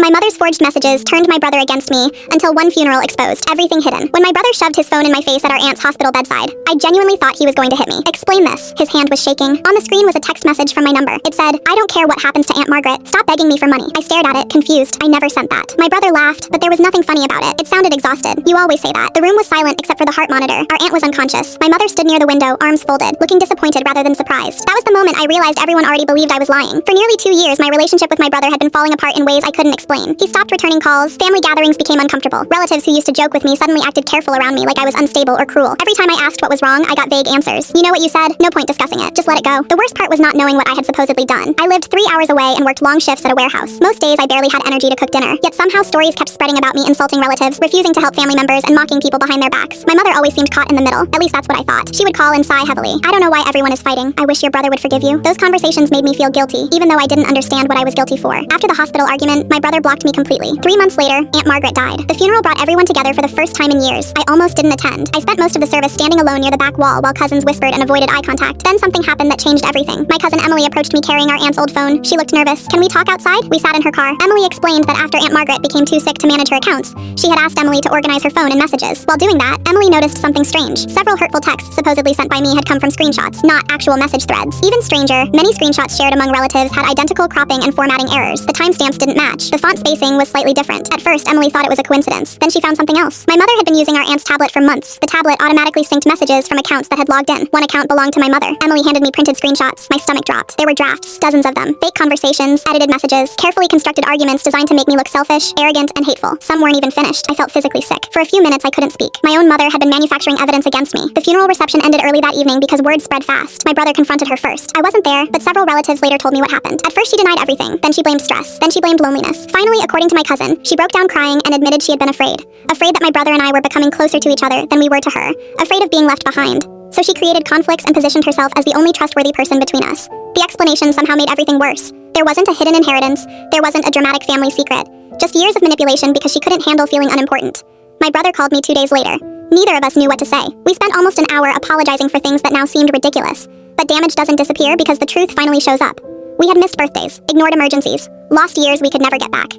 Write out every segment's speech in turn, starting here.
My mother's forged messages turned my brother against me until one funeral exposed everything hidden. When my brother shoved his phone in my face at our aunt's hospital bedside, I genuinely thought he was going to hit me. Explain this. His hand was shaking. On the screen was a text message from my number. It said, "I don't care what happens to Aunt Margaret. Stop begging me for money." I stared at it, confused. I never sent that. My brother laughed, but there was nothing funny about it. It sounded exhausted. You always say that. The room was silent except for the heart monitor. Our aunt was unconscious. My mother stood near the window, arms folded, looking disappointed rather than surprised. That was the moment I realized everyone already believed I was lying. For nearly 2 years, my relationship with my brother had been falling apart in ways I couldn't explain. He stopped returning calls. Family gatherings became uncomfortable. Relatives who used to joke with me suddenly acted careful around me like I was unstable or cruel. Every time I asked what was wrong, I got vague answers. You know what you said? No point discussing it. Just let it go. The worst part was not knowing what I had supposedly done. I lived 3 hours away and worked long shifts at a warehouse. Most days I barely had energy to cook dinner. Yet somehow stories kept spreading about me insulting relatives, refusing to help family members, and mocking people behind their backs. My mother always seemed caught in the middle. At least that's what I thought. She would call and sigh heavily. "I don't know why everyone is fighting. I wish your brother would forgive you." Those conversations made me feel guilty, even though I didn't understand what I was guilty for. After the hospital argument, my brother blocked me completely. 3 months later, Aunt Margaret died. The funeral brought everyone together for the first time in years. I almost didn't attend. I spent most of the service standing alone near the back wall while cousins whispered and avoided eye contact. Then something happened that changed everything. My cousin Emily approached me carrying our aunt's old phone. She looked nervous. "Can we talk outside?" We sat in her car. Emily explained that after Aunt Margaret became too sick to manage her accounts, she had asked Emily to organize her phone and messages. While doing that, Emily noticed something strange. Several hurtful texts supposedly sent by me had come from screenshots, not actual message threads. Even stranger, many screenshots shared among relatives had identical cropping and formatting errors. The timestamps didn't match. The font spacing was slightly different. At first, Emily thought it was a coincidence. Then she found something else. My mother had been using our aunt's tablet for months. The tablet automatically synced messages from accounts that had logged in. One account belonged to my mother. Emily handed me printed screenshots. My stomach dropped. There were drafts, dozens of them. Fake conversations, edited messages, carefully constructed arguments designed to make me look selfish, arrogant, and hateful. Some weren't even finished. I felt physically sick. For a few minutes, I couldn't speak. My own mother had been manufacturing evidence against me. The funeral reception ended early that evening because word spread fast. My brother confronted her first. I wasn't there, but several relatives later told me what happened. At first, she denied everything. Then she blamed stress. Then she blamed loneliness. Finally, according to my cousin, she broke down crying and admitted she had been afraid. Afraid that my brother and I were becoming closer to each other than we were to her. Afraid of being left behind. So she created conflicts and positioned herself as the only trustworthy person between us. The explanation somehow made everything worse. There wasn't a hidden inheritance. There wasn't a dramatic family secret. Just years of manipulation because she couldn't handle feeling unimportant. My brother called me 2 days later. Neither of us knew what to say. We spent almost an hour apologizing for things that now seemed ridiculous. But damage doesn't disappear because the truth finally shows up. We had missed birthdays, ignored emergencies, lost years we could never get back.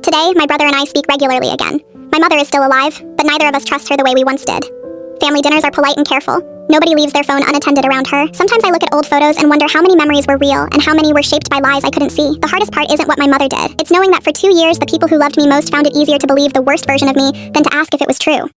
Today, my brother and I speak regularly again. My mother is still alive, but neither of us trust her the way we once did. Family dinners are polite and careful. Nobody leaves their phone unattended around her. Sometimes I look at old photos and wonder how many memories were real and how many were shaped by lies I couldn't see. The hardest part isn't what my mother did. It's knowing that for 2 years, the people who loved me most found it easier to believe the worst version of me than to ask if it was true.